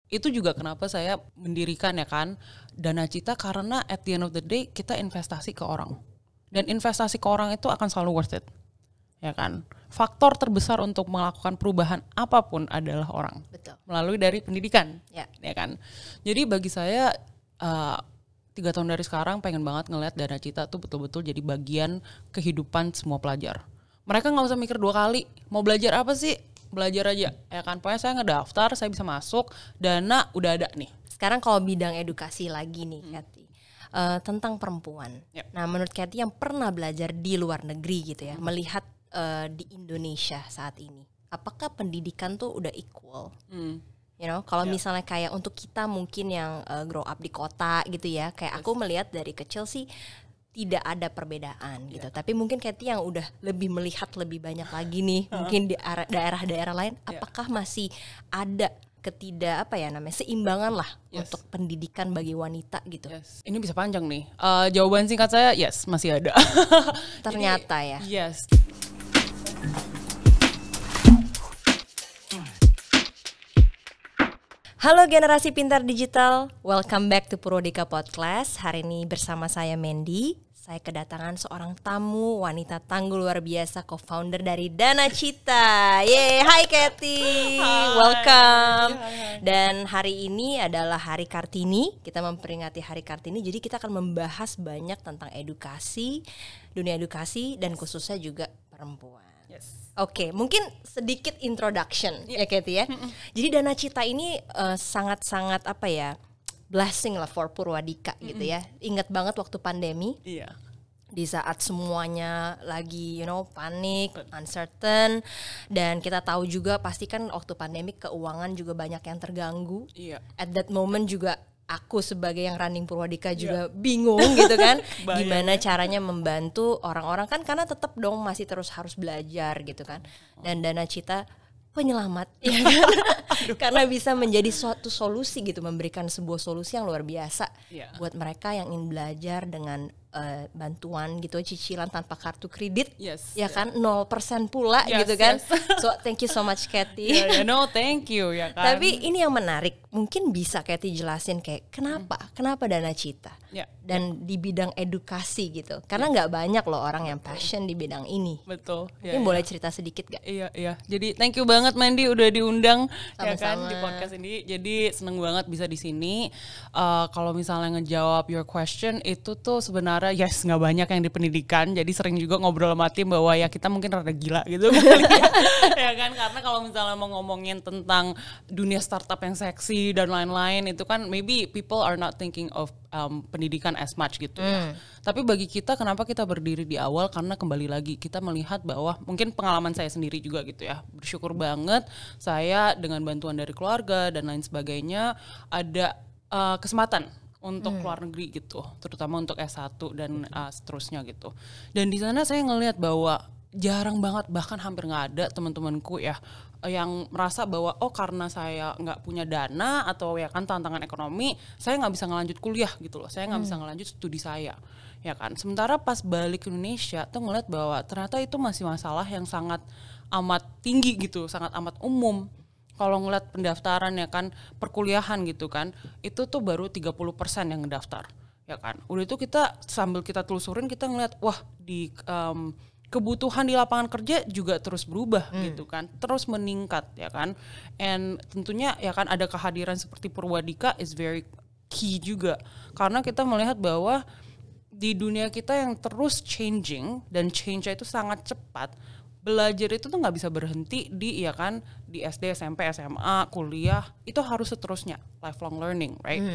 Itu juga kenapa saya mendirikan ya kan Dana Cita, karena at the end of the day kita investasi ke orang. Dan investasi ke orang itu akan selalu worth it. Ya kan? Faktor terbesar untuk melakukan perubahan apapun adalah orang. Betul. Melalui dari pendidikan. Ya. Ya kan? Jadi bagi saya 3 tahun dari sekarang pengen banget ngeliat Dana Cita tuh betul-betul jadi bagian kehidupan semua pelajar. Mereka nggak usah mikir 2 kali, mau belajar apa sih? Belajar aja, ya kan? Pokoknya saya ngedaftar, saya bisa masuk, dana udah ada nih. Sekarang kalau bidang edukasi lagi nih, Kathy, tentang perempuan. Yep. Nah, menurut Kathy yang pernah belajar di luar negeri gitu ya, melihat di Indonesia saat ini, apakah pendidikan tuh udah equal? You know, kalau misalnya kayak untuk kita mungkin yang grow up di kota gitu ya, kayak aku melihat dari kecil sih tidak ada perbedaan gitu. Tapi mungkin Kathy yang udah lebih melihat lebih banyak lagi nih, mungkin di daerah-daerah lain, apakah masih ada seimbangan lah untuk pendidikan bagi wanita gitu. Ini bisa panjang nih. Jawaban singkat saya yes, masih ada. Ternyata jadi, ya. Yes. Halo generasi pintar digital, welcome back to Purwodika Podcast. Hari ini bersama saya Mandy. Saya kedatangan seorang tamu wanita tangguh luar biasa, co-founder dari Dana Cita. Yeay, hai Kathy, welcome. Dan hari ini adalah Hari Kartini, kita memperingati Hari Kartini. Jadi kita akan membahas banyak tentang edukasi, dunia edukasi dan khususnya juga perempuan. Oke, mungkin sedikit introduction ya Kathy ya. Jadi Dana Cita ini sangat-sangat blessing lah for Purwodika gitu ya. Ingat banget waktu pandemi. Iya. Di saat semuanya lagi panik, uncertain, dan kita tahu juga pasti kan waktu pandemi keuangan juga banyak yang terganggu. Iya. At that moment juga aku sebagai yang running Purwodika juga bingung gitu kan, gimana caranya membantu orang-orang kan, karena tetap dong masih terus harus belajar gitu kan. Dan Dana Cita penyelamat ya kan? Karena bisa menjadi suatu solusi gitu, memberikan sebuah solusi yang luar biasa buat mereka yang ingin belajar dengan bantuan gitu, cicilan tanpa kartu kredit, ya kan 0% pula gitu kan. So thank you so much Kathy. No thank you ya kan. Tapi ini yang menarik, mungkin bisa Kathy jelasin kayak kenapa Dana Cita dan di bidang edukasi gitu, karena nggak banyak loh orang yang passion di bidang ini. Betul. Mungkin boleh cerita sedikit gak? Iya. Jadi thank you banget Mandy udah diundang. Sama-sama. Ya kan di podcast ini. Jadi seneng banget bisa di sini. Kalau misalnya ngejawab your question itu tuh sebenarnya yes nggak banyak yang di pendidikan. Jadi sering juga ngobrol sama tim bahwa ya kita mungkin rada gila gitu ya kan, karena kalau misalnya mau ngomongin tentang dunia startup yang seksi dan lain-lain itu kan maybe people are not thinking of pendidikan as much gitu ya. Tapi bagi kita kenapa kita berdiri di awal, karena kembali lagi kita melihat bahwa mungkin pengalaman saya sendiri juga gitu ya. Bersyukur banget saya dengan bantuan dari keluarga dan lain sebagainya ada kesempatan untuk keluar negeri gitu, terutama untuk S1 dan seterusnya gitu. Dan di sana saya ngelihat bahwa jarang banget, bahkan hampir nggak ada teman-temanku ya yang merasa bahwa karena saya nggak punya dana atau ya kan tantangan ekonomi, saya nggak bisa ngelanjut kuliah gitu loh, saya nggak bisa ngelanjut studi saya, ya kan. Sementara pas balik ke Indonesia tuh ngeliat bahwa ternyata itu masih masalah yang sangat amat tinggi gitu, sangat amat umum. Kalau ngeliat pendaftaran ya kan, perkuliahan gitu kan, itu tuh baru 30% yang ngedaftar, ya kan. Udah itu kita sambil kita telusurin kita ngeliat wah di kebutuhan di lapangan kerja juga terus berubah gitu kan, terus meningkat ya kan. And tentunya ya kan ada kehadiran seperti Purwodika is very key juga, karena kita melihat bahwa di dunia kita yang terus changing dan change itu sangat cepat, belajar itu tuh nggak bisa berhenti di ya kan di SD, SMP, SMA, kuliah, itu harus seterusnya lifelong learning, right?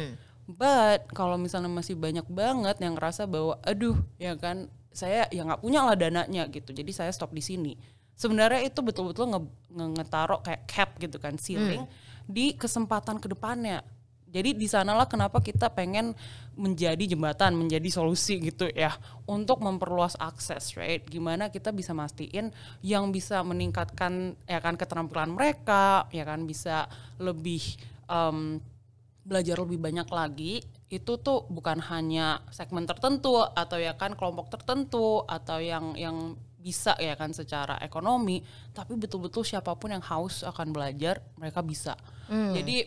But kalau misalnya masih banyak banget yang ngerasa bahwa aduh ya kan saya ya nggak punya lah dananya gitu, jadi saya stop di sini. Sebenarnya itu betul-betul ngetaro kayak cap gitu kan, ceiling di kesempatan kedepannya. Jadi di sanalah kenapa kita pengen menjadi jembatan, menjadi solusi gitu ya untuk memperluas akses, right? Gimana kita bisa mastiin yang bisa meningkatkan ya kan keterampilan mereka, ya kan bisa lebih belajar lebih banyak lagi. Itu tuh bukan hanya segmen tertentu atau ya kan kelompok tertentu atau yang bisa ya kan secara ekonomi, tapi betul-betul siapapun yang haus akan belajar mereka bisa. Jadi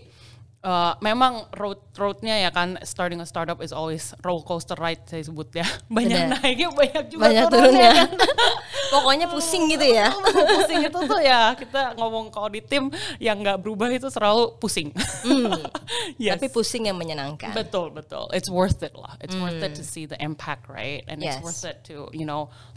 Memang roadnya ya kan, starting a startup is always roller coaster ride saya sebut ya. Banyak naiknya, banyak juga turunnya kan. Pokoknya pusing gitu ya. Pusing itu tuh ya, kita ngomong kalau di tim yang nggak berubah itu selalu pusing. Yes. Tapi pusing yang menyenangkan. Betul. It's worth it lah. It's worth it to see the impact, right? And it's worth it to,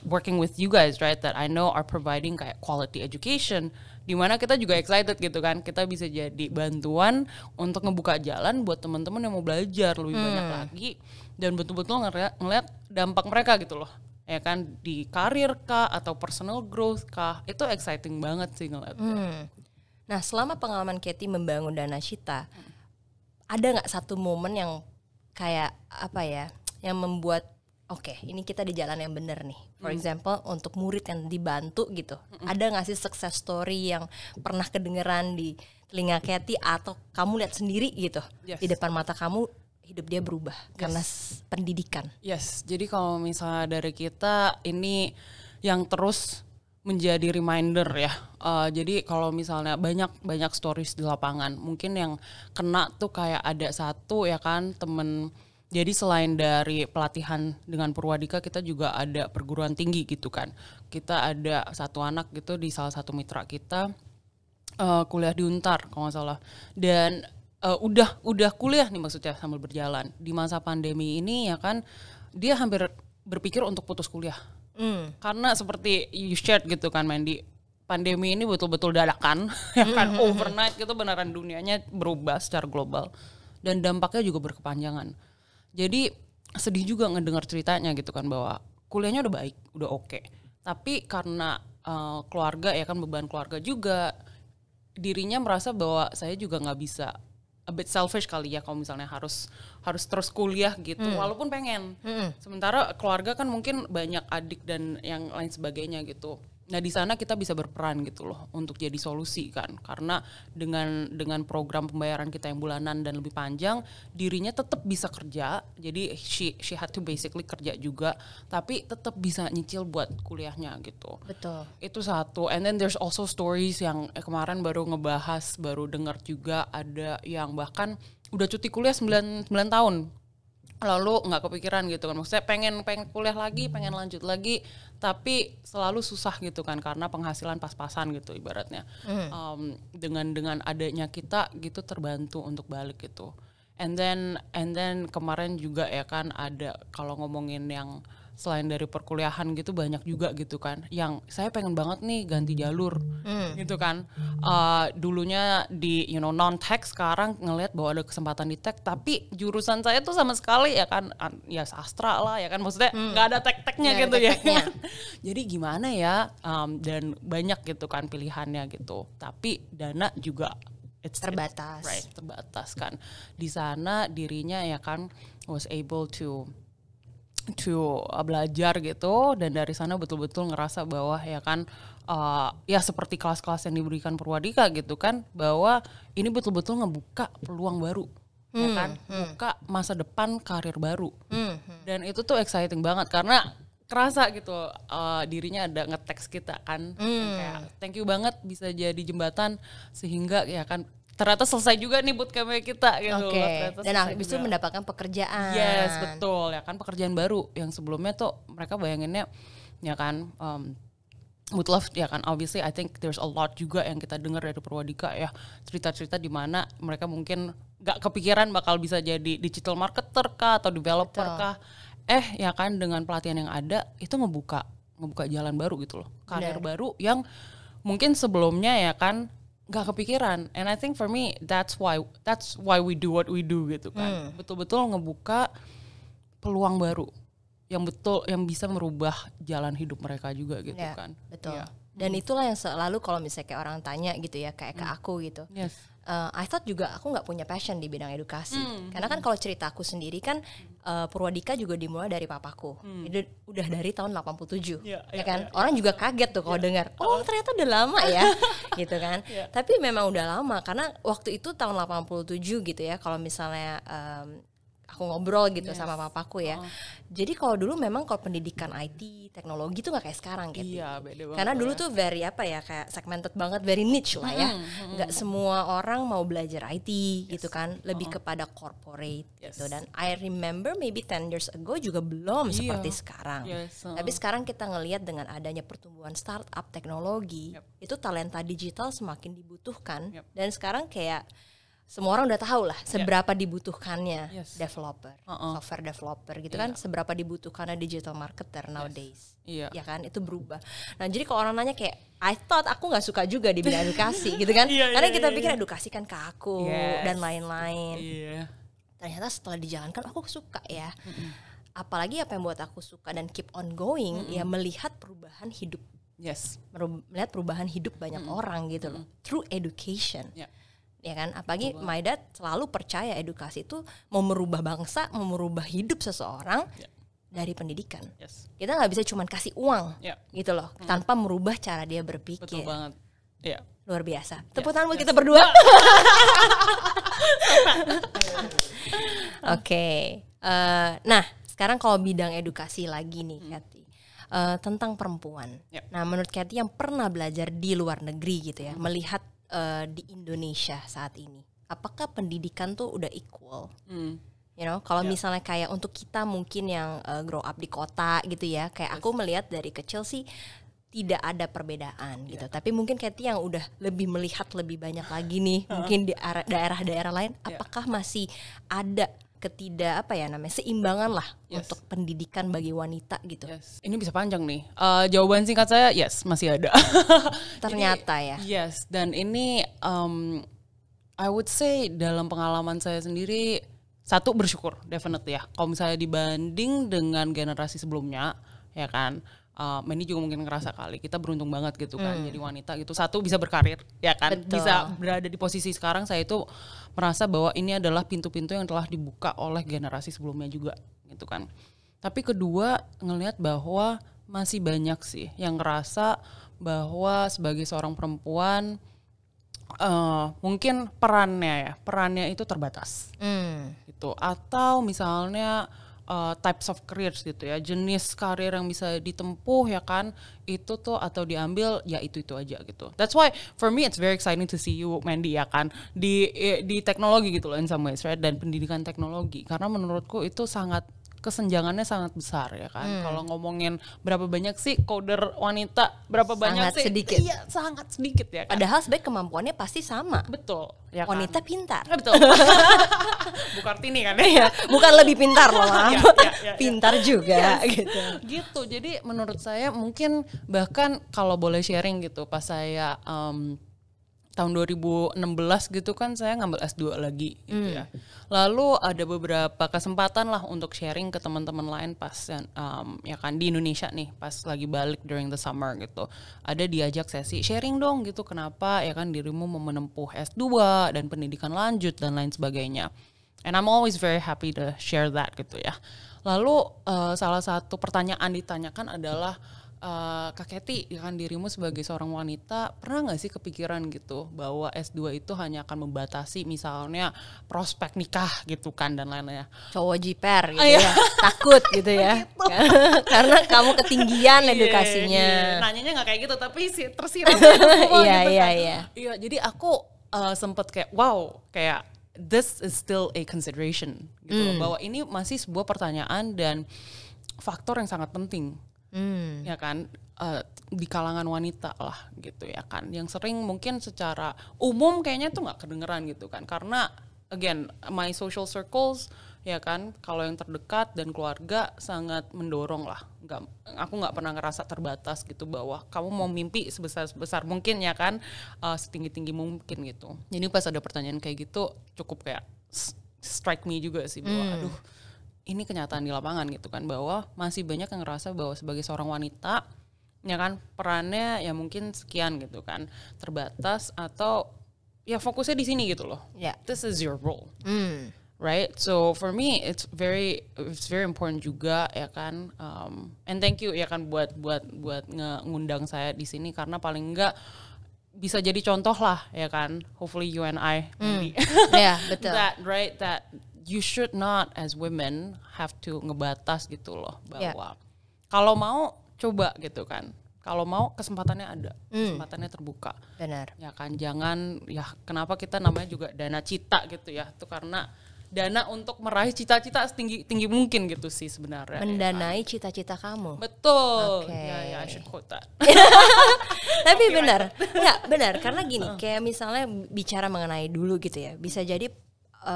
working with you guys, right? That I know are providing kayak quality education. Dimana kita juga excited gitu kan, kita bisa jadi bantuan untuk ngebuka jalan buat teman-teman yang mau belajar lebih banyak lagi dan betul-betul ngeliat dampak mereka gitu loh, ya kan, di karir kah atau personal growth kah, itu exciting banget sih ngeliatnya. Nah, selama pengalaman Katie membangun Danacita, ada nggak satu momen yang kayak apa ya, yang membuat oke, ini kita di jalan yang benar nih. For example, untuk murid yang dibantu gitu. Ada gak sih success story yang pernah kedengeran di telinga Katie atau kamu lihat sendiri gitu? Di depan mata kamu, hidup dia berubah karena pendidikan. Yes, jadi kalau misalnya dari kita ini yang terus menjadi reminder ya. Jadi kalau misalnya banyak stories di lapangan, mungkin yang kena tuh kayak ada satu ya kan temen. Jadi selain dari pelatihan dengan Purwadika, kita juga ada perguruan tinggi gitu kan. Kita ada satu anak gitu di salah satu mitra kita kuliah di Untar kalau nggak salah. Dan udah kuliah nih maksudnya sambil berjalan. Di masa pandemi ini ya kan, dia hampir berpikir untuk putus kuliah. Karena seperti you shared gitu kan Mandy, pandemi ini betul-betul dadakan, ya kan, overnight gitu beneran dunianya berubah secara global. Dan dampaknya juga berkepanjangan. Jadi sedih juga ngedengar ceritanya gitu kan, bahwa kuliahnya udah baik, udah oke. Tapi karena keluarga ya kan, beban keluarga juga, dirinya merasa bahwa saya juga nggak bisa, a bit selfish kali ya kalau misalnya harus terus kuliah gitu, walaupun pengen. Sementara keluarga kan mungkin banyak adik dan yang lain sebagainya gitu. Nah di sana kita bisa berperan gitu loh untuk jadi solusi kan, karena dengan program pembayaran kita yang bulanan dan lebih panjang, dirinya tetap bisa kerja. Jadi she had to basically kerja juga, tapi tetap bisa nyicil buat kuliahnya gitu. Betul. Itu satu. And then there's also stories yang kemarin baru dengar juga, ada yang bahkan udah cuti kuliah 9 tahun. Lalu nggak kepikiran gitu kan, maksudnya pengen kuliah lagi, pengen lanjut lagi, tapi selalu susah gitu kan karena penghasilan pas-pasan gitu ibaratnya. Dengan adanya kita gitu terbantu untuk balik gitu. And then kemarin juga ya kan ada, kalau ngomongin yang selain dari perkuliahan gitu, banyak juga gitu kan yang saya pengen banget nih ganti jalur gitu kan. Dulunya di non-tech, sekarang ngelihat bahwa ada kesempatan di tech, tapi jurusan saya tuh sama sekali ya kan ya sastra lah ya kan, maksudnya nggak ada tech-technya gitu ya. Jadi gimana ya, dan banyak gitu kan pilihannya gitu, tapi dana juga terbatas. Right, terbatas kan. Di sana dirinya ya kan was able to belajar gitu, dan dari sana betul-betul ngerasa bahwa ya kan ya seperti kelas-kelas yang diberikan Purwadika gitu kan, bahwa ini betul-betul ngebuka peluang baru, ya kan, buka masa depan karir baru. Dan itu tuh exciting banget karena kerasa gitu dirinya ada nge-text kita kan, kayak thank you banget bisa jadi jembatan sehingga ya kan ternyata selesai juga nih bootcamp kita gitu. Dan habis itu mendapatkan pekerjaan. Yes, betul ya kan, pekerjaan baru yang sebelumnya tuh mereka bayanginnya ya kan would love ya kan, obviously I think there's a lot juga yang kita dengar dari Purwadika ya, cerita-cerita di mana mereka mungkin gak kepikiran bakal bisa jadi digital marketer kah atau developer kah. Ya kan dengan pelatihan yang ada itu ngebuka jalan baru gitu loh, karir baru yang mungkin sebelumnya ya kan gak kepikiran. And I think for me that's why we do what we do gitu kan. Betul-betul ngebuka peluang baru yang bisa merubah jalan hidup mereka juga gitu kan. Betul. Dan itulah yang selalu kalau misalnya kayak orang tanya gitu ya, kayak ke aku gitu. I thought juga aku nggak punya passion di bidang edukasi. Karena kan kalau cerita aku sendiri kan Purwadika juga dimulai dari papaku. Itu udah dari tahun 87. Ya kan? Orang juga kaget tuh kalau dengar, oh ternyata udah lama ya. Gitu kan. Tapi memang udah lama karena waktu itu tahun 87 gitu ya, kalau misalnya aku ngobrol gitu sama papaku ya. Jadi kalau dulu memang kalau pendidikan IT, teknologi tuh nggak kayak sekarang gitu. Iya, beda banget. Karena dulu tuh very apa ya, kayak segmented banget, very niche lah ya. Nggak semua orang mau belajar IT gitu kan, lebih kepada corporate gitu. Dan I remember maybe 10 years ago juga belum seperti sekarang. Tapi sekarang kita ngelihat dengan adanya pertumbuhan startup teknologi, itu talenta digital semakin dibutuhkan. Dan sekarang kayak semua orang udah tahu lah seberapa dibutuhkannya developer, software developer gitu kan, seberapa dibutuhkannya digital marketer nowadays. Ya kan, itu berubah. Nah, jadi kalau orang nanya kayak I thought aku nggak suka juga di bidang edukasi gitu kan. Karena kita pikir edukasi kan kaku dan lain-lain. Ternyata setelah dijalankan aku suka ya. Apalagi apa yang buat aku suka dan keep on going ya, melihat perubahan hidup. Melihat perubahan hidup banyak orang gitu loh through education. Ya kan, apalagi my dad selalu percaya edukasi itu mau merubah bangsa, mau merubah hidup seseorang dari pendidikan. Kita nggak bisa cuma kasih uang gitu loh, tanpa merubah cara dia berpikir. Betul banget. Luar biasa. Tepuk tangan buat kita berdua. Oke. Nah, sekarang kalau bidang edukasi lagi nih, Kathy. Tentang perempuan. Nah, menurut Kathy yang pernah belajar di luar negeri gitu ya, melihat di Indonesia saat ini, apakah pendidikan tuh udah equal? You know, kalau misalnya kayak untuk kita mungkin yang grow up di kota gitu ya, kayak aku melihat dari kecil sih tidak ada perbedaan gitu. Tapi mungkin Kathy yang udah lebih melihat lebih banyak lagi nih, mungkin di daerah-daerah lain, apakah masih ada seimbangan lah untuk pendidikan bagi wanita gitu. Ini bisa panjang nih. Jawaban singkat saya masih ada. Ternyata jadi, dan ini I would say dalam pengalaman saya sendiri, satu, bersyukur definitely ya. Kalau misalnya dibanding dengan generasi sebelumnya, ya kan, Mandy juga mungkin ngerasa kali kita beruntung banget gitu kan, jadi wanita gitu. Satu, bisa berkarir, ya kan. Betul. Bisa berada di posisi sekarang. Saya itu merasa bahwa ini adalah pintu-pintu yang telah dibuka oleh generasi sebelumnya juga gitu kan. Tapi kedua, ngelihat bahwa masih banyak sih yang ngerasa bahwa sebagai seorang perempuan mungkin perannya itu terbatas gitu. Atau misalnya types of careers gitu ya, jenis karir yang bisa ditempuh ya kan, itu tuh atau diambil ya itu aja gitu. That's why for me it's very exciting to see you, Mandy, ya kan, di teknologi gitu loh in some ways, right, dan pendidikan teknologi, karena menurutku itu kesenjangannya sangat besar ya kan. Kalau ngomongin berapa banyak sih coder wanita, berapa banyak sih? Sedikit. Iya, sangat sedikit ya kan. Padahal sebenarnya kemampuannya pasti sama. Betul. Ya kan? Wanita pintar. Betul. Bu Kartini kan ya. Bukan lebih pintar loh, pintar juga gitu. Gitu. Jadi menurut saya mungkin bahkan kalau boleh sharing gitu, pas saya tahun 2016 gitu kan saya ngambil S2 lagi gitu ya. Lalu ada beberapa kesempatan lah untuk sharing ke teman-teman lain pas ya kan di Indonesia nih, pas lagi balik during the summer gitu. Ada diajak sesi sharing dong gitu, kenapa ya kan dirimu mau menempuh S2 dan pendidikan lanjut dan lain sebagainya. And I'm always very happy to share that gitu ya. Lalu salah satu pertanyaan ditanyakan adalah, Kak Kathy, ya kan, dirimu sebagai seorang wanita pernah nggak sih kepikiran gitu bahwa S2 itu hanya akan membatasi misalnya prospek nikah gitu kan dan lain-lainnya. Cowok jiper gitu ya, takut gitu ya, karena kamu ketinggian edukasinya. Nanyanya nggak kayak gitu tapi tersirat semua gitu kan. Iya, jadi aku sempet kayak wow, kayak this is still a consideration gitu loh, bahwa ini masih sebuah pertanyaan dan faktor yang sangat penting. Ya kan, di kalangan wanita lah gitu ya kan, yang sering mungkin secara umum kayaknya tuh nggak kedengeran gitu kan, karena again my social circles ya kan, kalau yang terdekat dan keluarga sangat mendorong lah, aku nggak pernah ngerasa terbatas gitu, bahwa kamu mau mimpi sebesar mungkin ya kan, setinggi mungkin gitu. Jadi pas ada pertanyaan kayak gitu cukup kayak strike me juga sih, bahwa aduh, ini kenyataan di lapangan gitu kan, bahwa masih banyak yang ngerasa bahwa sebagai seorang wanita ya kan, perannya ya mungkin sekian gitu kan, terbatas, atau ya fokusnya di sini gitu loh. This is your role. Right? So for me it's very important juga ya kan, and thank you ya kan buat ngundang saya di sini, karena paling enggak bisa jadi contoh lah ya kan, hopefully you and I betul. that you should not as women have to ngebatas gitu loh bahwa kalau mau coba gitu kan. Kalau mau kesempatannya ada, kesempatannya terbuka. Benar. Ya kan, jangan ya kenapa kita namanya juga Dana Cita gitu ya. Itu karena dana untuk meraih cita-cita setinggi mungkin gitu sih sebenarnya. Mendanai cita-cita kamu. Betul. Okay. Ya, I should quote that. Tapi benar. Enggak, benar karena gini, kayak misalnya bicara mengenai dulu gitu ya. Bisa jadi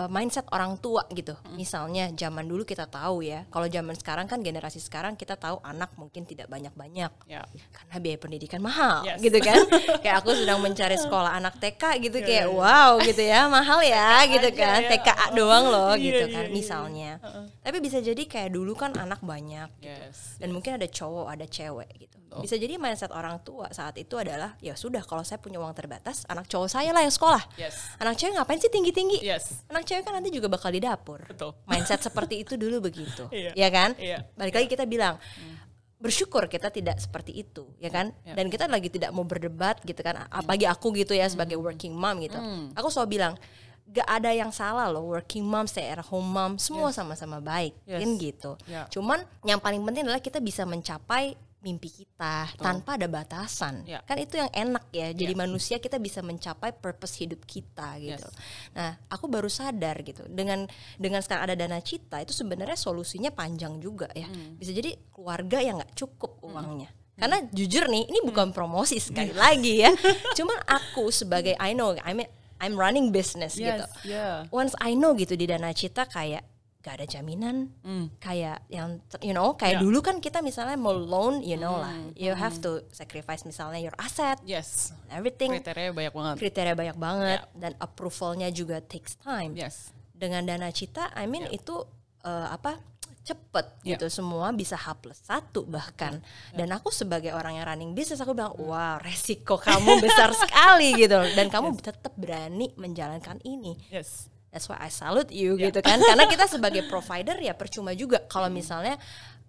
mindset orang tua gitu. Misalnya zaman dulu kita tahu ya, kalau zaman sekarang kan generasi sekarang kita tahu anak mungkin tidak banyak-banyak. Karena biaya pendidikan mahal gitu kan. Kayak aku sedang mencari sekolah anak TK gitu kayak wow gitu ya, mahal ya gitu kan. TKA doang loh gitu kan misalnya. Tapi bisa jadi kayak dulu kan anak banyak gitu. Dan mungkin ada cowok, ada cewek gitu. Bisa jadi mindset orang tua saat itu adalah ya sudah kalau saya punya uang terbatas, anak cowok saya lah yang sekolah. Anak cewek ngapain sih tinggi-tinggi? Anak cewek kan nanti juga bakal di dapur. Mindset seperti itu dulu begitu. Ya kan? Balik lagi kita bilang bersyukur kita tidak seperti itu, ya kan? Dan kita lagi tidak mau berdebat gitu kan. Apalagi aku gitu ya sebagai working mom gitu. Aku selalu bilang gak ada yang salah loh, working mom, stay at home mom, semua sama-sama baik, kan gitu. Cuman yang paling penting adalah kita bisa mencapai mimpi kita tanpa ada batasan. Kan itu yang enak ya. Jadi manusia kita bisa mencapai purpose hidup kita gitu. Nah, aku baru sadar gitu. Dengan sekarang ada Dana Cita itu sebenarnya solusinya panjang juga ya. Bisa jadi keluarga yang nggak cukup uangnya. Karena jujur nih, ini bukan promosi sekali lagi ya. Cuman aku sebagai I'm running business gitu. Once I know gitu di Dana Cita kayak gak ada jaminan, kayak yang kayak dulu kan kita misalnya mau loan, lah, you have to sacrifice misalnya your asset, everything. Kriteria banyak banget, dan approvalnya juga takes time. Dengan Dana Cita, itu cepet gitu, semua bisa H+1 bahkan. Dan aku sebagai orang yang running business, aku bilang, wow, resiko kamu besar sekali gitu, dan kamu tetap berani menjalankan ini. That's why I salute you gitu kan. Karena kita sebagai provider ya percuma juga kalau misalnya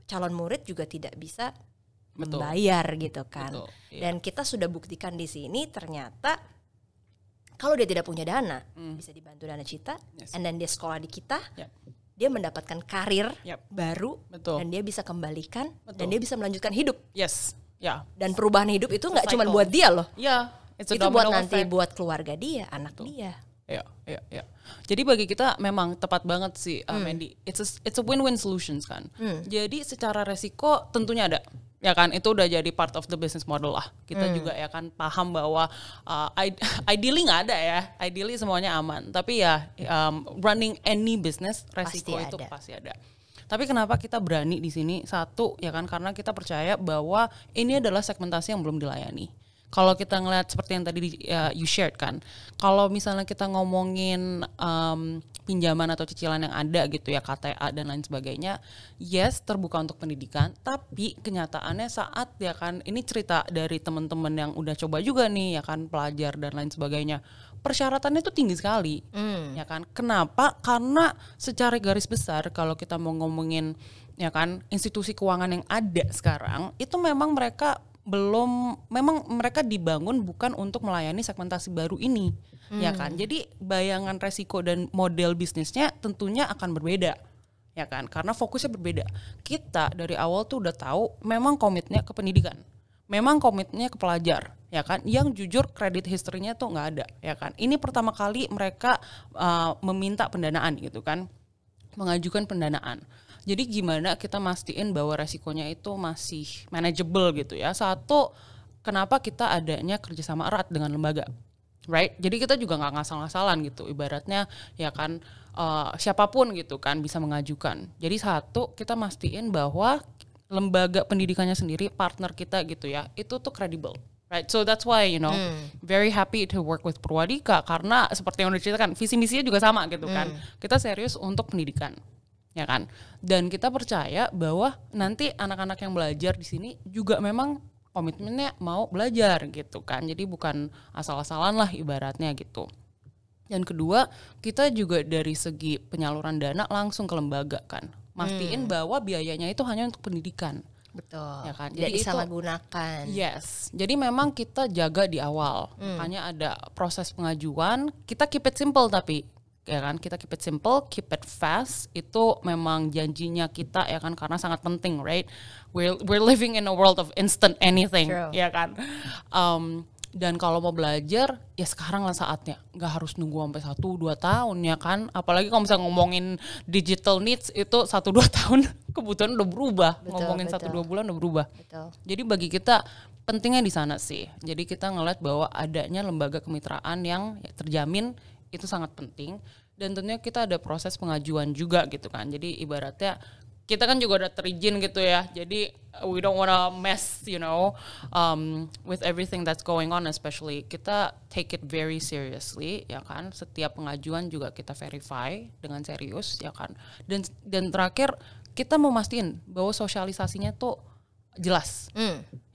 calon murid juga tidak bisa membayar gitu kan. Dan kita sudah buktikan di sini ternyata kalau dia tidak punya dana, bisa dibantu Dana Cita, and then dia sekolah di kita, dia mendapatkan karir baru, dan dia bisa kembalikan, dan dia bisa melanjutkan hidup. Dan perubahan hidup itu nggak cuma buat dia loh. Itu buat nanti buat keluarga dia, anak dia. Jadi bagi kita memang tepat banget sih, Mandy. It's a win-win solutions kan. Jadi secara resiko tentunya ada, ya kan. Itu udah jadi part of the business model lah. Kita juga ya kan paham bahwa ideally nggak ada ya. Ideally semuanya aman. Tapi ya running any business resiko itu pasti ada. Tapi kenapa kita berani di sini? Satu ya kan karena kita percaya bahwa ini adalah segmentasi yang belum dilayani. Kalau kita ngeliat seperti yang tadi you shared kan, kalau misalnya kita ngomongin pinjaman atau cicilan yang ada gitu ya, KTA dan lain sebagainya, yes terbuka untuk pendidikan, tapi kenyataannya saat ya kan, ini cerita dari teman-teman yang udah coba juga nih ya kan, pelajar dan lain sebagainya, persyaratannya tuh tinggi sekali, ya kan? Kenapa? Karena secara garis besar kalau kita mau ngomongin ya kan institusi keuangan yang ada sekarang, itu memang mereka dibangun bukan untuk melayani segmentasi baru ini, ya kan. Jadi bayangan resiko dan model bisnisnya tentunya akan berbeda, ya kan. Karena fokusnya berbeda. Kita dari awal tuh udah tahu memang komitnya ke pendidikan, memang komitnya ke pelajar, ya kan. Yang jujur kredit historinya tuh nggak ada, ya kan. Ini pertama kali mereka meminta pendanaan gitu kan, mengajukan pendanaan. Jadi gimana kita mastiin bahwa resikonya itu masih manageable gitu ya. Satu, kenapa kita adanya kerjasama erat dengan lembaga, right? Jadi kita juga nggak ngasal-ngasalan gitu. Ibaratnya ya kan siapapun gitu kan bisa mengajukan. Jadi satu, kita mastiin bahwa lembaga pendidikannya sendiri, partner kita gitu ya, itu tuh credible. Right, so that's why very happy to work with Purwadika karena seperti yang udah diceritakan, visi misinya juga sama gitu kan. Kita serius untuk pendidikan, ya kan. Dan kita percaya bahwa nanti anak-anak yang belajar di sini juga memang komitmennya mau belajar gitu kan. Jadi bukan asal-asalan lah ibaratnya gitu. Dan kedua, kita juga dari segi penyaluran dana langsung ke lembaga kan. Mastiin bahwa biayanya itu hanya untuk pendidikan. Betul. Ya kan? Jadi disalahgunakan. Yes. Jadi memang kita jaga di awal. Makanya ada proses pengajuan, kita keep it simple tapi ya kan, kita keep it simple, keep it fast, itu memang janjinya kita ya kan, karena sangat penting, right? We're living in a world of instant anything. True. Ya kan. Dan kalau mau belajar ya sekarang lah saatnya, nggak harus nunggu sampai 1-2 tahun ya kan, apalagi kalau misalnya ngomongin digital needs itu 1-2 tahun kebutuhan udah berubah, ngomongin 1-2 bulan udah berubah. Betul. Jadi bagi kita pentingnya di sana sih, jadi kita ngeliat bahwa adanya lembaga kemitraan yang terjamin itu sangat penting, dan tentunya kita ada proses pengajuan juga gitu kan. Jadi ibaratnya kita kan juga udah terizin gitu ya, jadi we don't wanna mess with everything that's going on, especially kita take it very seriously ya kan. Setiap pengajuan juga kita verify dengan serius ya kan, dan terakhir kita mau mastiin bahwa sosialisasinya tuh jelas.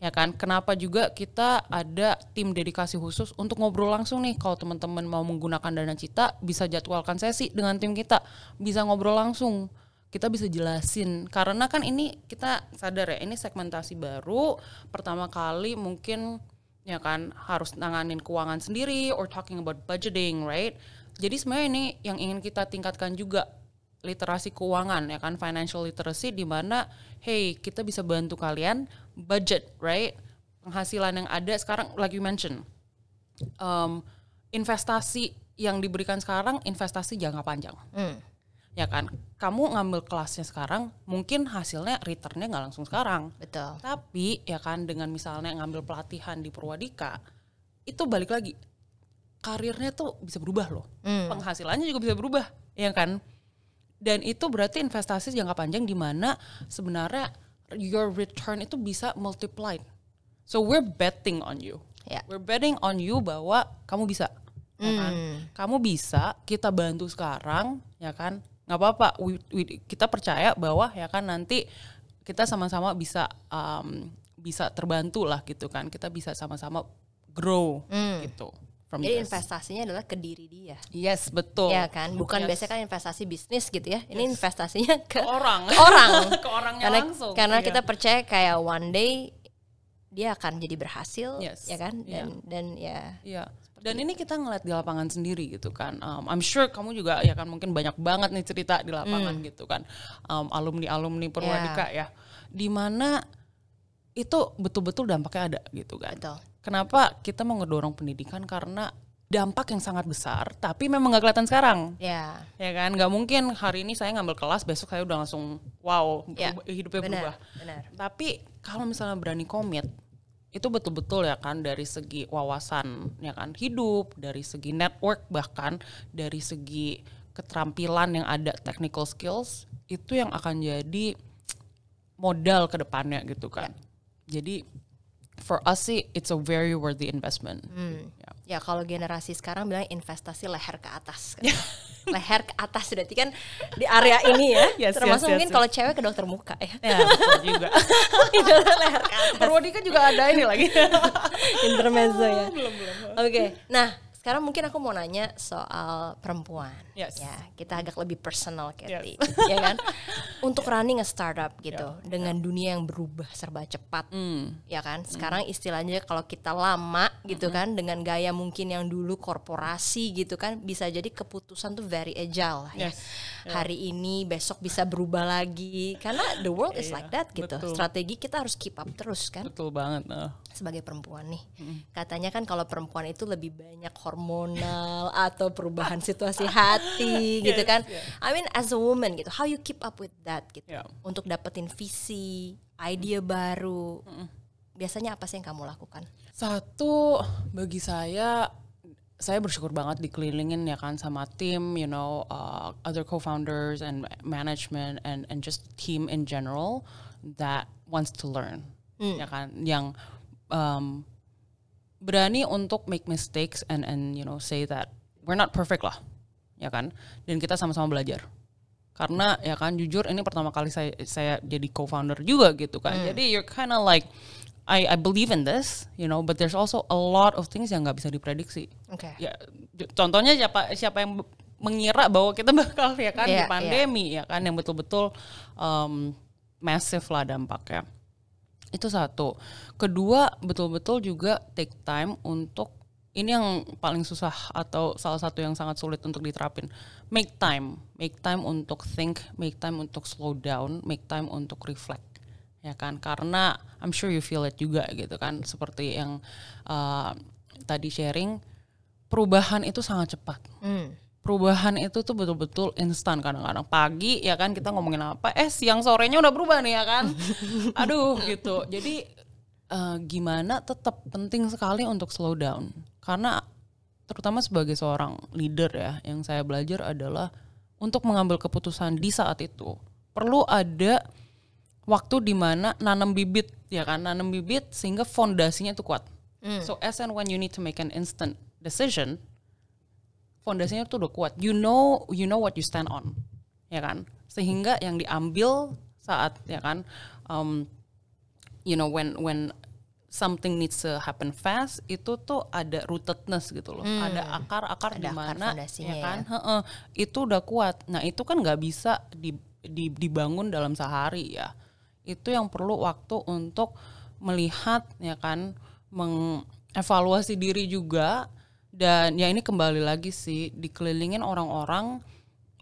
Ya kan, kenapa juga kita ada tim dedikasi khusus untuk ngobrol langsung nih. Kalau teman-teman mau menggunakan Dana Cita, bisa jadwalkan sesi dengan tim kita, bisa ngobrol langsung, kita bisa jelasin. Karena kan ini kita sadar ya, ini segmentasi baru, pertama kali mungkin ya kan harus nanganin keuangan sendiri or talking about budgeting, right? Jadi sebenarnya ini yang ingin kita tingkatkan juga, literasi keuangan ya kan, financial literacy, di mana hey, kita bisa bantu kalian budget, right? Penghasilan yang ada sekarang, like you mention, investasi yang diberikan sekarang investasi jangka panjang. Ya kan, kamu ngambil kelasnya sekarang mungkin hasilnya returnnya nggak langsung sekarang. Betul. Tapi ya kan, dengan misalnya ngambil pelatihan di Purwadika, itu balik lagi karirnya tuh bisa berubah loh, penghasilannya juga bisa berubah, ya kan? Dan itu berarti investasi jangka panjang di mana sebenarnya your return itu bisa multiplied. So we're betting on you. Yeah. We're betting on you bahwa kamu bisa. Ya kan? Kamu bisa, kita bantu sekarang, ya kan? Nggak apa-apa, kita percaya bahwa ya kan nanti kita sama-sama bisa terbantu lah gitu kan. Kita bisa sama-sama grow gitu. Jadi investasinya adalah ke diri dia. Yes, betul. Ya kan, bukan biasanya kan investasi bisnis gitu ya. Ini investasinya ke orang. Ke orangnya langsung. Karena kita percaya kayak one day dia akan jadi berhasil, ya kan? Dan ya. Iya. Dan ini kita ngeliat di lapangan sendiri gitu kan. I'm sure kamu juga ya kan mungkin banyak banget nih cerita di lapangan gitu kan. Alumni Purwadika ya. Di mana itu betul-betul dampaknya ada gitu kan. Betul. Kenapa kita mau ngedorong pendidikan? Karena dampak yang sangat besar, tapi memang nggak kelihatan sekarang. Ya kan, nggak mungkin hari ini saya ngambil kelas, besok saya udah langsung wow, hidupnya berubah. Benar. Tapi kalau misalnya berani komit, itu betul-betul ya kan, dari segi wawasan ya kan hidup, dari segi network, bahkan dari segi keterampilan yang ada, technical skills, itu yang akan jadi modal ke depannya gitu kan. Jadi for us sih it's a very worthy investment. Ya kalau generasi sekarang bilang investasi leher ke atas kan. Leher ke atas berarti kan di area ini ya. Termasuk mungkin kalau cewek ke dokter muka ya. Ya betul juga. Leher ke atas. Purwadika juga ada ini lagi. Intermezzo ya. Belum. Oke. Nah, sekarang mungkin aku mau nanya soal perempuan. Yes. Ya, kita agak lebih personal, Kathy. Yes. Ya kan? Untuk running a startup gitu, dengan dunia yang berubah serba cepat. Ya kan? Sekarang istilahnya kalau kita lama gitu kan, dengan gaya mungkin yang dulu korporasi gitu kan, bisa jadi keputusan tuh very agile lah ya. Yes. Hari ini, besok bisa berubah lagi. Karena the world is like that gitu. Betul. Strategi kita harus keep up terus kan. Betul banget. Sebagai perempuan nih, katanya kan kalau perempuan itu lebih banyak hormonal atau perubahan situasi hati gitu kan. I mean as a woman gitu, how you keep up with that gitu, untuk dapetin visi, ide baru. Biasanya apa sih yang kamu lakukan? Satu, bagi saya bersyukur banget dikelilingin ya kan sama tim, other co-founders and management and just team in general that wants to learn, ya kan, yang berani untuk make mistakes and say that we're not perfect lah, ya kan, dan kita sama-sama belajar. Karena ya kan jujur ini pertama kali saya jadi co-founder juga gitu kan. Jadi you're kind of like I believe in this, but there's also a lot of things yang nggak bisa diprediksi. Ya, contohnya siapa yang mengira bahwa kita bakal ya kan di pandemi ya kan, yang betul-betul massive lah dampaknya. Itu satu. Kedua, betul-betul juga take time untuk ini yang paling susah atau salah satu yang sangat sulit untuk diterapin. Make time untuk think, make time untuk slow down, make time untuk reflect, ya kan? Karena I'm sure you feel it juga gitu kan, seperti yang tadi sharing, perubahan itu sangat cepat. Perubahan itu tuh betul-betul instan kadang-kadang. Pagi ya kan kita ngomongin apa, siang sorenya udah berubah nih ya kan. Aduh gitu. Jadi gimana tetap penting sekali untuk slow down. Karena terutama sebagai seorang leader ya, yang saya belajar adalah untuk mengambil keputusan di saat itu perlu ada waktu di mana nanam bibit ya kan, nanam bibit sehingga fondasinya itu kuat. So as and when you need to make an instant decision, fondasinya tuh udah kuat. You know what you stand on, ya kan? Sehingga yang diambil saat ya kan, when something needs to happen fast, itu tuh ada rootedness gitu loh, ada akar di mana, ya kan? Ya. Itu udah kuat. Nah itu kan nggak bisa dibangun dalam sehari ya. Itu yang perlu waktu untuk melihat ya kan, mengevaluasi diri juga. Dan ya ini kembali lagi sih, dikelilingin orang-orang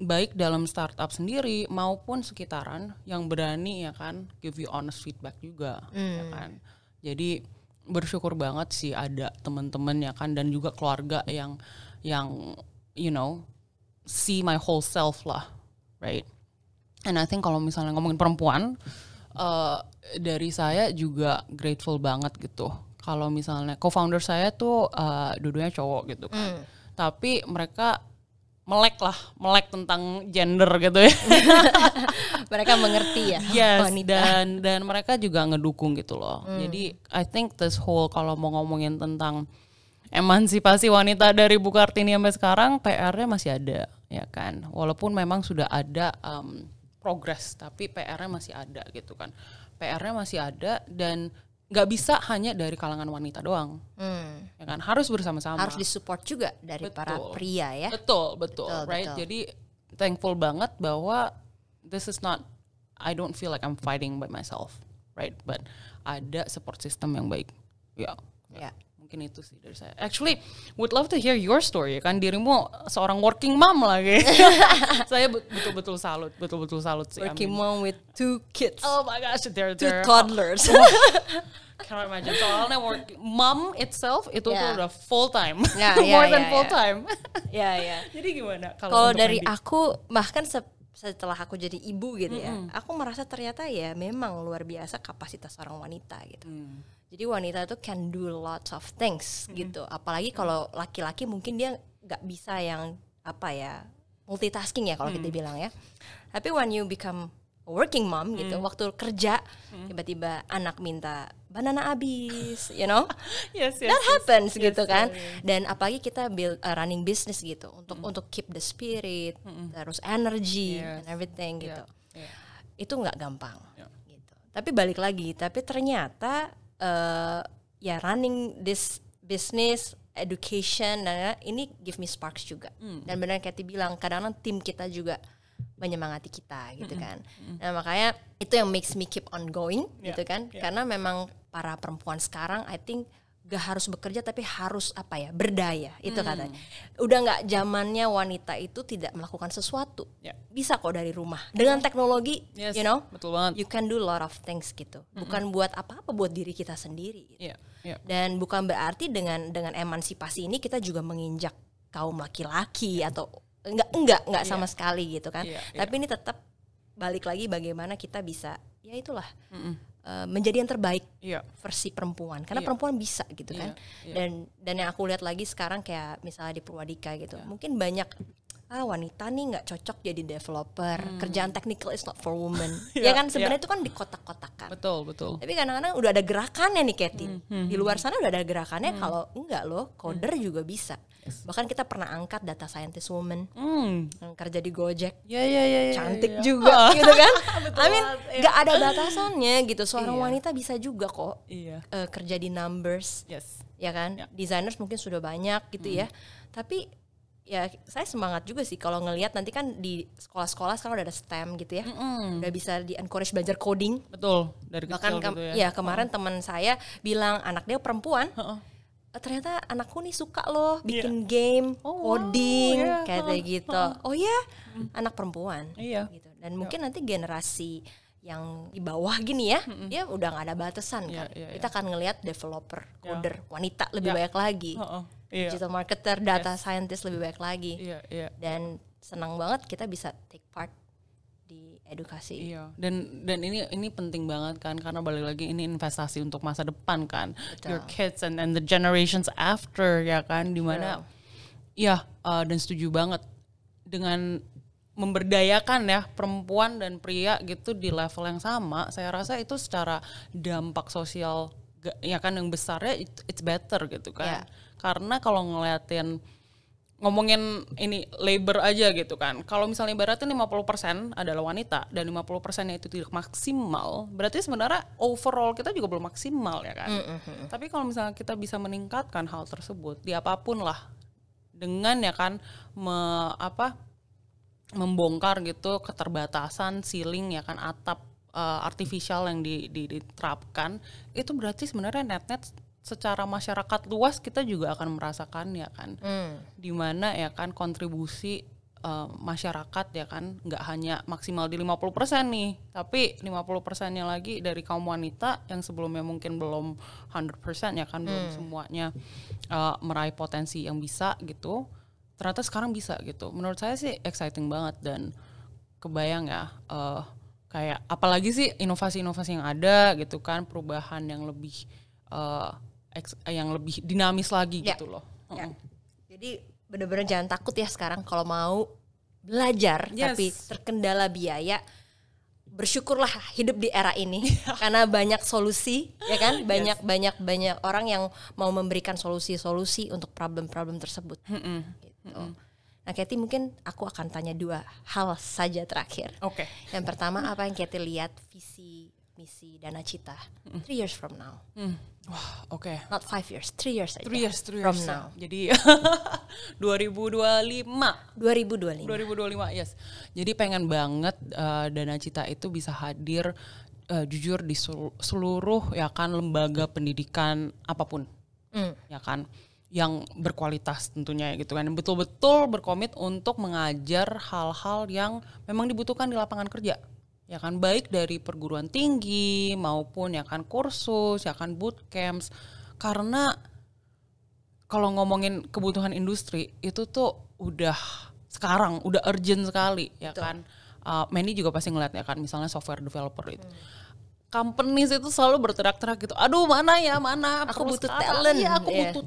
baik dalam startup sendiri maupun sekitaran yang berani ya kan give you honest feedback juga, ya kan. Jadi bersyukur banget sih ada teman-teman ya kan, dan juga keluarga yang see my whole self lah, right? And I think kalau misalnya ngomongin perempuan, dari saya juga grateful banget gitu. Kalau misalnya co-founder saya tuh dua-duanya cowok gitu kan. Tapi mereka melek tentang gender gitu ya. Mereka mengerti ya. Yes, dan mereka juga ngedukung gitu loh. Jadi I think this whole, kalau mau ngomongin tentang emansipasi wanita dari Bu Kartini sampai sekarang, PR-nya masih ada ya kan. Walaupun memang sudah ada progress, tapi PR-nya masih ada gitu kan. PR-nya masih ada dan nggak bisa hanya dari kalangan wanita doang, ya kan, harus bersama-sama. Harus disupport juga dari para pria ya. Betul, right? Betul. Jadi thankful banget bahwa this is not, I don't feel like I'm fighting by myself, right? But ada support system yang baik, ya. Mungkin itu sih dari saya. Actually, would love to hear your story, kan dirimu seorang working mom lagi. Saya betul-betul salut sih. Working mom with 2 kids. Oh my gosh, they're 2 toddlers. Can't imagine. Soalnya mom itself itu tuh udah full time, more than full time. Ya. Jadi gimana? Kalau dari aku, bahkan setelah aku jadi ibu gitu ya, aku merasa ternyata ya memang luar biasa kapasitas seorang wanita gitu. Jadi wanita tuh can do lots of things gitu. Apalagi kalau laki-laki mungkin dia nggak bisa yang multitasking ya kalau kita bilang ya. Tapi when you become a working mom gitu, waktu kerja tiba-tiba anak minta banana habis, yes, that happens gitu kan. Dan apalagi kita running business gitu untuk keep the spirit, terus energy and everything gitu. Itu nggak gampang gitu. Tapi balik lagi, tapi ternyata running this business, education, dan ini give me sparks juga. Dan benar Katy bilang, kadang-kadang tim kita juga menyemangati kita gitu kan. Nah makanya itu yang makes me keep on going gitu kan. Karena memang para perempuan sekarang I think gak harus bekerja tapi harus berdaya itu katanya. Udah gak zamannya wanita itu tidak melakukan sesuatu. Bisa kok dari rumah. Dengan teknologi, betul banget. You can do a lot of things gitu. Bukan buat apa-apa, buat diri kita sendiri gitu. Dan bukan berarti dengan emansipasi ini kita juga menginjak kaum laki-laki atau enggak sama sekali gitu kan. Tapi ini tetap balik lagi bagaimana kita bisa menjadi yang terbaik versi perempuan, karena perempuan bisa gitu kan. Dan yang aku lihat lagi sekarang kayak misalnya di Purwadika gitu, mungkin banyak wanita nih nggak cocok jadi developer, kerjaan technical is not for women. Ya kan sebenarnya itu kan dikotak-kotakan. Betul. Tapi kadang-kadang udah ada gerakannya nih Katy. Di luar sana udah ada gerakannya kalau enggak loh, coder juga bisa. Bahkan kita pernah angkat data scientist woman yang kerja di Gojek. Cantik juga gitu kan. Gak ada batasannya gitu. Seorang wanita bisa juga kok kerja di numbers. Ya kan? Designers mungkin sudah banyak gitu ya. Tapi ya saya semangat juga sih kalau ngelihat nanti kan di sekolah-sekolah sekarang udah ada STEM gitu ya. Udah bisa di-encourage belajar coding. Betul, dari bahkan kecil gitu ya. Kemarin teman saya bilang anak dia perempuan ternyata anakku nih suka loh bikin game, coding, kayak gitu. Oh ya, anak perempuan. Gitu. Dan mungkin nanti generasi yang di bawah gini ya, dia udah nggak ada batasan kan. Kita akan ngelihat developer, coder, wanita lebih banyak lagi, digital marketer, data scientist lebih banyak lagi. Dan senang banget kita bisa take part di edukasi. Dan ini penting banget kan, karena balik lagi ini investasi untuk masa depan kan. Betul. Your kids and the generations after ya kan, dimana dan setuju banget dengan memberdayakan ya perempuan dan pria gitu di level yang sama. Saya rasa itu secara dampak sosial ya kan yang besarnya it's better gitu kan. Karena kalau ngomongin ini labor aja gitu kan. Kalau misalnya ibaratnya 50% adalah wanita dan 50%-nya itu tidak maksimal, berarti sebenarnya overall kita juga belum maksimal ya kan. Tapi kalau misalnya kita bisa meningkatkan hal tersebut di apapun lah, dengan ya kan membongkar gitu keterbatasan ceiling ya kan, atap artificial yang diterapkan, itu berarti sebenarnya net-net secara masyarakat luas kita juga akan merasakan ya kan, dimana ya kan kontribusi masyarakat ya kan nggak hanya maksimal di 50% nih, tapi 50%-nya lagi dari kaum wanita yang sebelumnya mungkin belum 100% ya kan, belum semuanya meraih potensi yang bisa gitu, ternyata sekarang bisa gitu. Menurut saya sih exciting banget, dan kebayang ya kayak apalagi sih inovasi-inovasi yang ada gitu kan, perubahan yang lebih dinamis lagi gitu loh. Jadi benar-benar jangan takut ya sekarang kalau mau belajar tapi terkendala biaya. Bersyukurlah hidup di era ini karena banyak solusi ya kan, banyak orang yang mau memberikan solusi-solusi untuk problem-problem tersebut. Gitu. Nah, Katy, mungkin aku akan tanya 2 hal saja terakhir. Yang pertama, apa yang Katy lihat visi misi Dana Cita 3 years from now? Not 5 years, 3 years aja. 3 years from now. Jadi 2025, yes. Jadi pengen banget Dana Cita itu bisa hadir jujur di seluruh ya kan lembaga pendidikan apapun. Ya kan, yang berkualitas tentunya gitu kan, betul-betul berkomit untuk mengajar hal-hal yang memang dibutuhkan di lapangan kerja ya kan, baik dari perguruan tinggi maupun ya kan kursus ya kan bootcamps. Karena kalau ngomongin kebutuhan industri itu tuh sekarang udah urgent sekali ya kan. Mandy juga pasti ngeliat ya kan, misalnya software developer itu companies itu selalu berteriak-teriak gitu, aduh mana aku butuh talent. Iya, aku butuh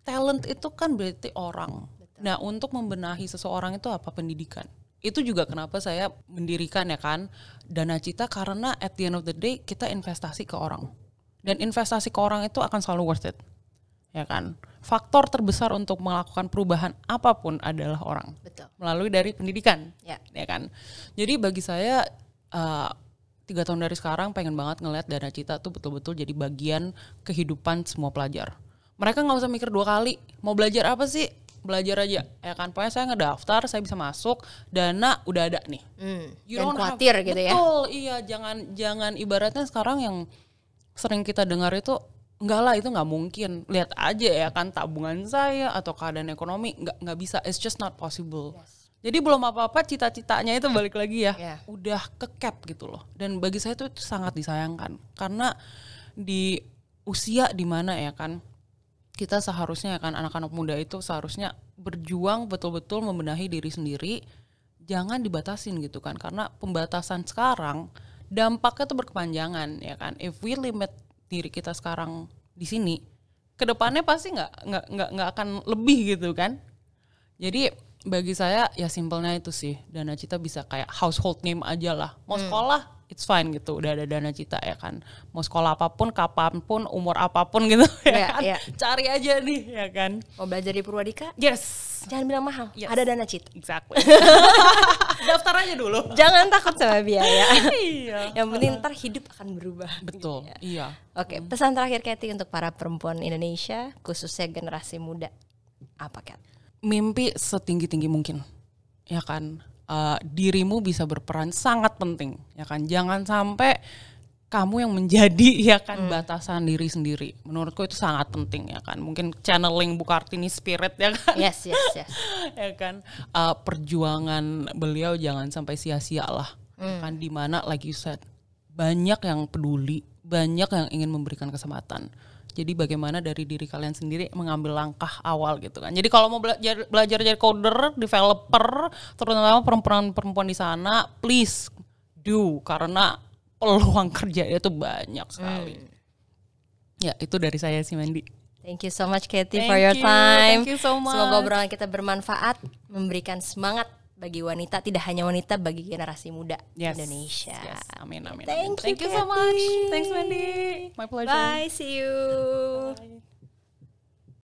talent itu kan berarti orang. Nah, untuk membenahi seseorang itu apa? Pendidikan. Itu juga kenapa saya mendirikan ya kan Dana Cita, karena at the end of the day kita investasi ke orang, dan investasi ke orang itu akan selalu worth it ya kan. Faktor terbesar untuk melakukan perubahan apapun adalah orang. Melalui dari pendidikan ya kan. Jadi bagi saya 3 tahun dari sekarang pengen banget ngelihat Dana Cita tuh betul-betul jadi bagian kehidupan semua pelajar. Mereka nggak usah mikir 2 kali, mau belajar apa sih, belajar aja ya kan. Pokoknya saya ngedaftar, saya bisa masuk, dana udah ada nih. Jangan khawatir gitu ya. Betul, iya, jangan ibaratnya sekarang yang sering kita dengar itu, enggak lah itu nggak mungkin, lihat aja ya kan tabungan saya atau keadaan ekonomi, nggak bisa, it's just not possible. Jadi belum apa-apa cita-citanya itu balik lagi ya, udah ke-cap gitu loh. Dan bagi saya itu sangat disayangkan, karena di usia dimana ya kan kita seharusnya ya kan, anak-anak muda itu seharusnya berjuang betul-betul membenahi diri sendiri, jangan dibatasin gitu kan. Karena pembatasan sekarang dampaknya tuh berkepanjangan ya kan. If we limit diri kita sekarang di sini, kedepannya pasti nggak akan lebih gitu kan. Jadi bagi saya ya simpelnya itu sih, Dana Cita bisa kayak household name aja lah. Mau sekolah it's fine gitu, udah ada Dana Cita ya kan. Mau sekolah apapun, kapanpun, umur apapun gitu ya kan. Cari aja nih ya kan. Mau belajar di Purwadika? Yes. Jangan bilang mahal, ada Dana Cita. Exactly. Daftar aja dulu. Jangan takut sama biaya. Iya. Yang penting ntar hidup akan berubah. Betul, iya. Oke, pesan terakhir Katy untuk para perempuan Indonesia, khususnya generasi muda, apa Kat? Mimpi setinggi-tinggi mungkin ya kan. Dirimu bisa berperan sangat penting ya kan. Jangan sampai kamu yang menjadi ya kan batasan diri sendiri. Menurutku itu sangat penting ya kan. Mungkin channeling Bu Kartini spirit ya kan. Yes. Ya kan, perjuangan beliau jangan sampai sia-sia lah. Kan dimana like you said, banyak yang peduli, banyak yang ingin memberikan kesempatan. Jadi bagaimana dari diri kalian sendiri mengambil langkah awal gitu kan. Jadi kalau mau belajar jadi coder, developer, terutama perempuan-perempuan di sana, please do, karena peluang kerja itu banyak sekali. Ya, itu dari saya sih, Mandy. Thank you so much, Katie, for your time. Thank you so much. Semoga obrolan kita bermanfaat, memberikan semangat bagi wanita, tidak hanya wanita, bagi generasi muda Indonesia. Yes. Amin. Thank you so much. Katie. Thanks, Mandy. My pleasure. Bye, see you. Bye.